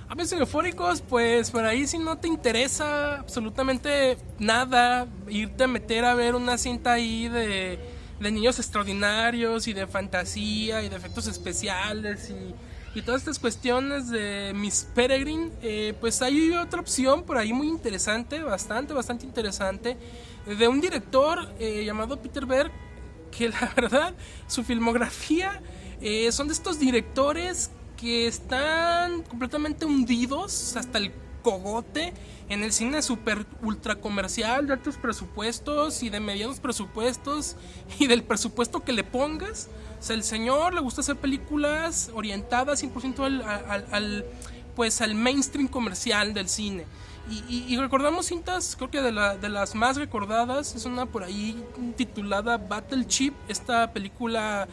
Aves eufóricos, pues por ahí si no te interesa absolutamente nada, irte a meter a ver una cinta ahí de niños extraordinarios y de fantasía y de efectos especiales y todas estas cuestiones de Miss Peregrine, pues hay otra opción por ahí muy interesante, bastante interesante, de un director llamado Peter Berg, que la verdad su filmografía son de estos directores que están completamente hundidos hasta el cogote en el cine super ultra comercial de altos presupuestos y de medianos presupuestos y del presupuesto que le pongas. O sea, el señor le gusta hacer películas orientadas 100% pues al mainstream comercial del cine. Y recordamos cintas, creo que de las más recordadas es una por ahí titulada Battleship, esta película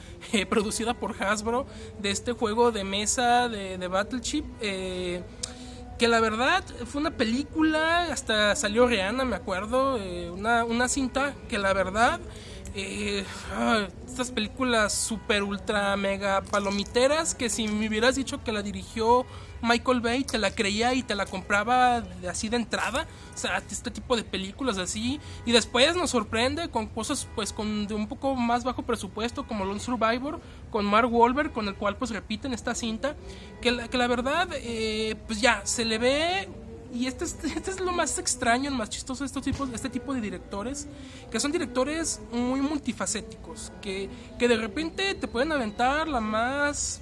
producida por Hasbro de este juego de mesa de Battleship, que la verdad fue una película, hasta salió Rihanna, me acuerdo, una cinta que la verdad, estas películas super ultra mega palomiteras, que si me hubieras dicho que la dirigió Michael Bay, te la creía y te la compraba así de entrada. O sea, este tipo de películas así, y después nos sorprende con cosas pues de un poco más bajo presupuesto, como Lone Survivor con Mark Wahlberg, con el cual pues repiten esta cinta, que la verdad pues ya se le ve. Y este es lo más extraño, el más chistoso de este tipo de directores, que son directores muy multifacéticos, que de repente te pueden aventar la más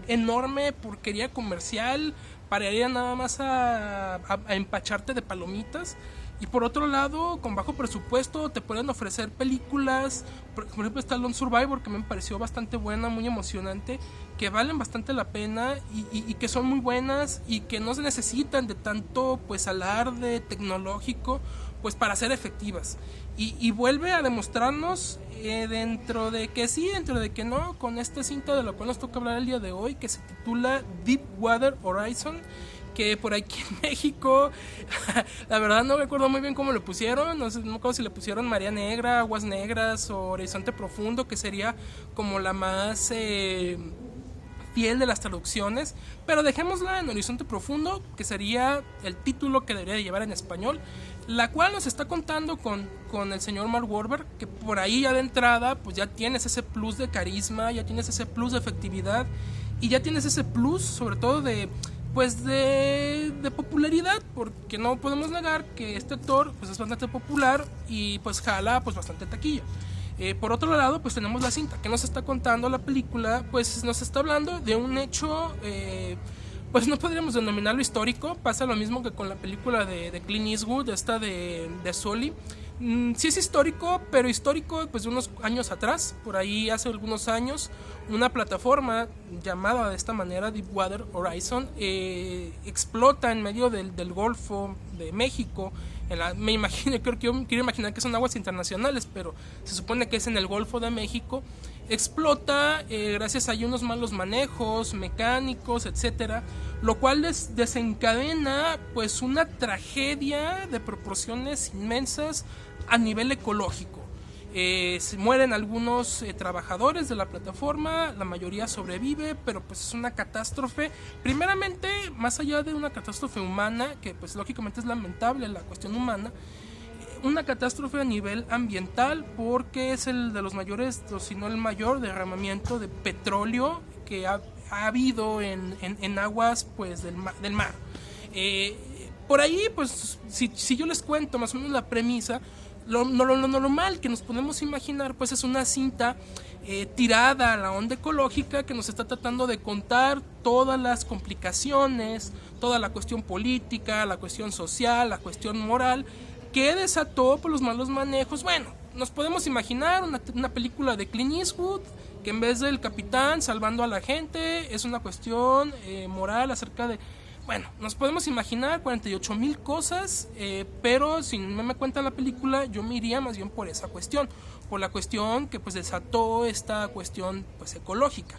enorme porquería comercial para ir nada más a empacharte de palomitas, y por otro lado con bajo presupuesto te pueden ofrecer películas, por ejemplo está Lone Survivor, que me pareció bastante buena, muy emocionante, que valen bastante la pena y que son muy buenas y que no se necesitan de tanto pues alarde tecnológico pues para ser efectivas, y vuelve a demostrarnos dentro de que sí, dentro de que no, con esta cinta de la cual nos toca hablar el día de hoy, que se titula Deepwater Horizon, que por aquí en México la verdad no recuerdo muy bien cómo le pusieron, no sé, no me acuerdo si le pusieron María Negra, Aguas Negras o Horizonte Profundo, que sería como la más fiel de las traducciones, pero dejémosla en Horizonte Profundo, que sería el título que debería de llevar en español, la cual nos está contando con el señor Mark Wahlberg, que por ahí ya de entrada pues ya tienes ese plus de carisma, ya tienes ese plus de efectividad y ya tienes ese plus sobre todo de pues de popularidad, porque no podemos negar que este actor pues es bastante popular y pues jala pues bastante taquilla. Por otro lado, pues tenemos la cinta que nos está contando la película, pues nos está hablando de un hecho, pues no podríamos denominarlo histórico. Pasa lo mismo que con la película de Clint Eastwood, esta de Sully. Sí es histórico, pero histórico pues de unos años atrás, por ahí hace algunos años, una plataforma llamada de esta manera Deepwater Horizon explota en medio del Golfo de México. Me imagino, quiero imaginar que son aguas internacionales, pero se supone que es en el Golfo de México. Explota gracias a unos malos manejos mecánicos, etcétera, lo cual desencadena pues una tragedia de proporciones inmensas a nivel ecológico. Se mueren algunos trabajadores de la plataforma, la mayoría sobrevive, pero pues es una catástrofe, primeramente más allá de una catástrofe humana, que pues lógicamente es lamentable la cuestión humana, una catástrofe a nivel ambiental, porque es el de los mayores, si no el mayor derramamiento de petróleo que ha habido en aguas pues del mar. Por ahí pues si yo les cuento más o menos la premisa, lo normal que nos podemos imaginar pues es una cinta tirada a la onda ecológica, que nos está tratando de contar todas las complicaciones, toda la cuestión política, la cuestión social, la cuestión moral que desató por los malos manejos. Bueno, nos podemos imaginar una película de Clint Eastwood, que en vez del capitán salvando a la gente es una cuestión moral acerca de... Bueno, nos podemos imaginar 48,000 cosas, pero si no me cuenta la película, yo me iría más bien por esa cuestión, por la cuestión que pues desató esta cuestión pues ecológica.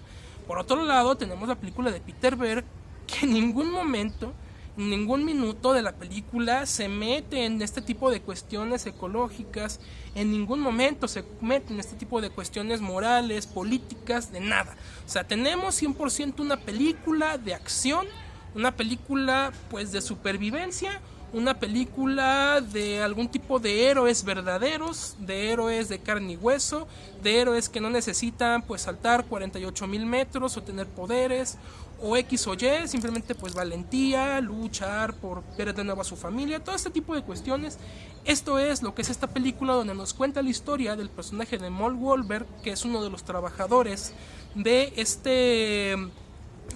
Por otro lado, tenemos la película de Peter Berg, que en ningún momento, en ningún minuto de la película se mete en este tipo de cuestiones ecológicas, en ningún momento se mete en este tipo de cuestiones morales, políticas, de nada. O sea, tenemos 100% una película de acción una película pues de supervivencia, una película de algún tipo de héroes verdaderos, de héroes de carne y hueso, de héroes que no necesitan pues saltar 48,000 metros o tener poderes o X o Y, simplemente pues valentía, luchar por ver de nuevo a su familia, todo este tipo de cuestiones. Esto es lo que es esta película, donde nos cuenta la historia del personaje de Mark Wahlberg, que es uno de los trabajadores de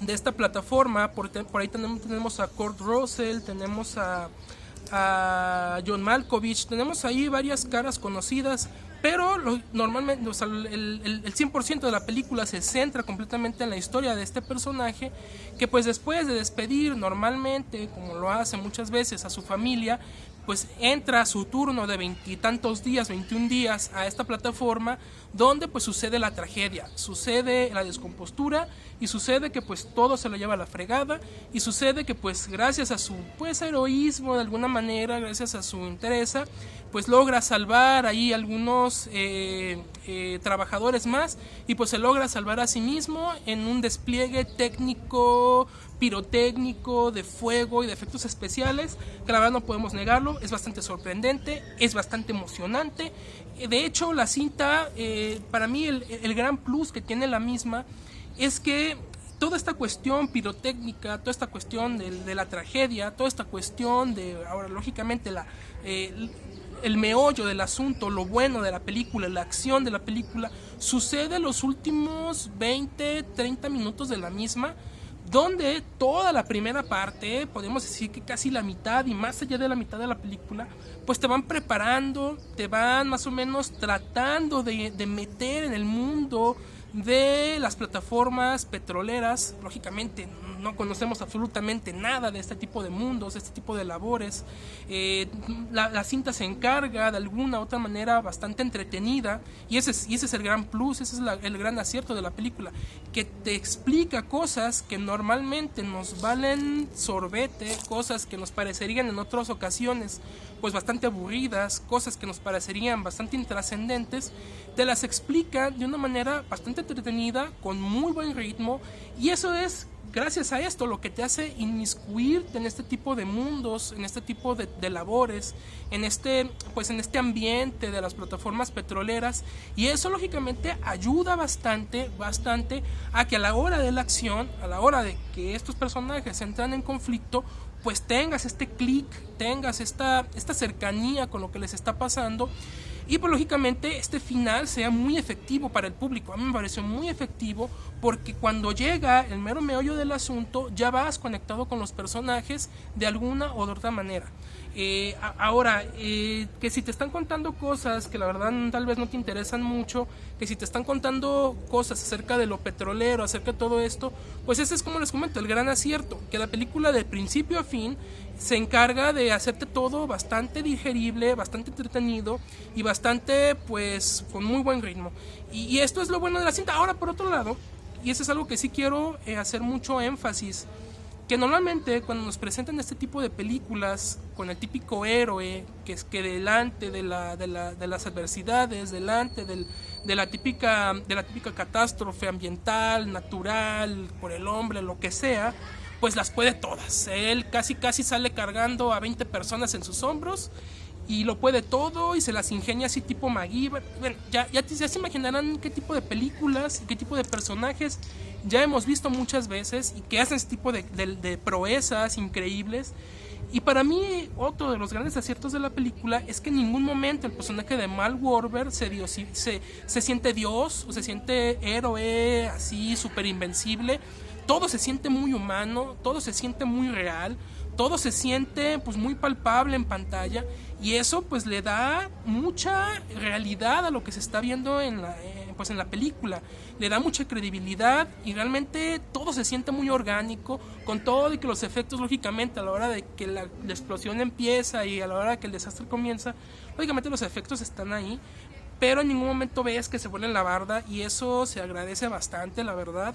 esta plataforma. Por ahí tenemos a Kurt Russell, tenemos a John Malkovich, tenemos ahí varias caras conocidas, pero normalmente, o sea, el 100% de la película se centra completamente en la historia de este personaje, que pues después de despedir normalmente, como lo hace muchas veces, a su familia, pues entra a su turno de 20 y tantos días, 21 días, a esta plataforma, donde pues sucede la tragedia, sucede la descompostura, y sucede que pues todo se lo lleva a la fregada, y sucede que pues gracias a su pues heroísmo de alguna manera, gracias a su entereza, pues logra salvar ahí algunos trabajadores más, y pues se logra salvar a sí mismo en un despliegue técnico, pirotécnico, de fuego y de efectos especiales, que la verdad no podemos negarlo, es bastante sorprendente, es bastante emocionante. De hecho, la cinta, para mí el gran plus que tiene la misma es que toda esta cuestión pirotécnica, toda esta cuestión de la tragedia, toda esta cuestión de, ahora lógicamente, el meollo del asunto, lo bueno de la película, la acción de la película, sucede en los últimos 20, 30 minutos de la misma, donde toda la primera parte, podemos decir que casi la mitad y más allá de la mitad de la película, pues te van preparando, te van más o menos tratando de meter en el mundo de las plataformas petroleras. Lógicamente no conocemos absolutamente nada de este tipo de mundos, de este tipo de labores. La cinta se encarga de alguna u otra manera bastante entretenida, y ese es el gran plus, ese es el gran acierto de la película, que te explica cosas que normalmente nos valen sorbete, cosas que nos parecerían en otras ocasiones pues bastante aburridas, cosas que nos parecerían bastante intrascendentes, te las explica de una manera bastante entretenida, con muy buen ritmo, y eso es gracias a esto lo que te hace inmiscuirte en este tipo de mundos, en este tipo de labores, en este ambiente de las plataformas petroleras, y eso lógicamente ayuda bastante a que a la hora de la acción, a la hora de que estos personajes entran en conflicto, pues tengas este clic, tengas esta cercanía con lo que les está pasando, y pues lógicamente este final sea muy efectivo para el público. A mí me pareció muy efectivo, porque cuando llega el mero meollo del asunto, ya vas conectado con los personajes de alguna o de otra manera. Ahora, que si te están contando cosas que la verdad tal vez no te interesan mucho, que si te están contando cosas acerca de lo petrolero, acerca de todo esto, pues ese es, como les comento, el gran acierto, que la película de principio a fin se encarga de hacerte todo bastante digerible, bastante entretenido y bastante pues con muy buen ritmo, y esto es lo bueno de la cinta. Ahora, por otro lado, y eso es algo que sí quiero hacer mucho énfasis, que normalmente cuando nos presentan este tipo de películas con el típico héroe que es que delante de las adversidades, delante de la típica catástrofe ambiental, natural, por el hombre, lo que sea, pues las puede todas. Él casi sale cargando a 20 personas en sus hombros y lo puede todo y se las ingenia así tipo MacGyver. Bueno, ya se imaginarán qué tipo de películas y qué tipo de personajes ya hemos visto muchas veces y que hacen este tipo de proezas increíbles. Y para mí, otro de los grandes aciertos de la película es que en ningún momento el personaje de Mark Wahlberg se siente Dios o se siente héroe así súper invencible. Todo se siente muy humano, todo se siente muy real, todo se siente pues muy palpable en pantalla, y eso pues le da mucha realidad a lo que se está viendo en la película, le da mucha credibilidad, y realmente todo se siente muy orgánico, con todo y que los efectos, lógicamente, a la hora de que la explosión empieza y a la hora de que el desastre comienza, lógicamente los efectos están ahí, pero en ningún momento ves que se vuelven la barda, y eso se agradece bastante, la verdad.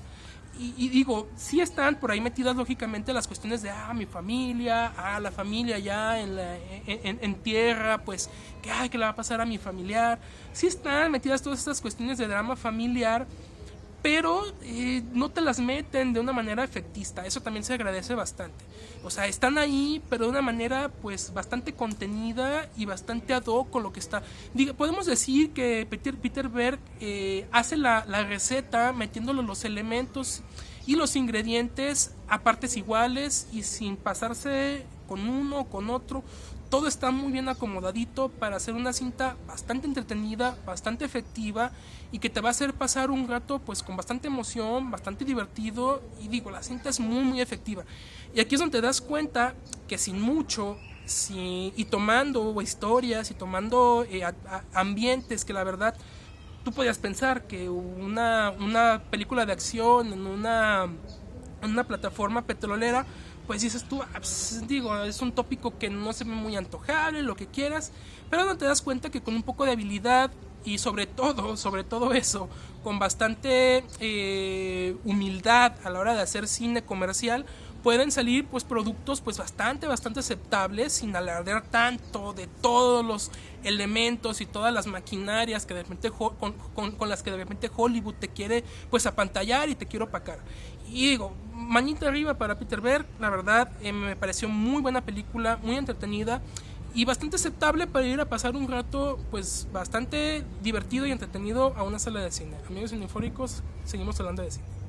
Y digo, sí están por ahí metidas lógicamente las cuestiones de mi familia, la familia ya en tierra, pues ¿qué le va a pasar a mi familiar? Sí están metidas todas estas cuestiones de drama familiar, pero no te las meten de una manera efectista. Eso también se agradece bastante. O sea, están ahí, pero de una manera pues bastante contenida y bastante ad hoc con lo que está. Podemos decir que Peter Berg hace la receta metiéndole los elementos y los ingredientes a partes iguales y sin pasarse con uno o con otro. Todo está muy bien acomodadito para hacer una cinta bastante entretenida, bastante efectiva y que te va a hacer pasar un rato pues con bastante emoción, bastante divertido. Y digo, la cinta es muy muy efectiva. Y aquí es donde te das cuenta que sin mucho y tomando historias y tomando ambientes que la verdad tú podías pensar que una película de acción en una plataforma petrolera, pues dices tú, digo, es un tópico que no se ve muy antojable, lo que quieras, pero no te das cuenta que con un poco de habilidad y sobre todo eso, con bastante humildad a la hora de hacer cine comercial, pueden salir pues productos pues bastante aceptables sin alardear tanto de todos los elementos y todas las maquinarias que de repente con las que de repente Hollywood te quiere pues apantallar y te quiere opacar. Y digo, manita arriba para Peter Berg, la verdad me pareció muy buena película, muy entretenida y bastante aceptable para ir a pasar un rato pues bastante divertido y entretenido a una sala de cine. Amigos cinefóricos, seguimos hablando de cine.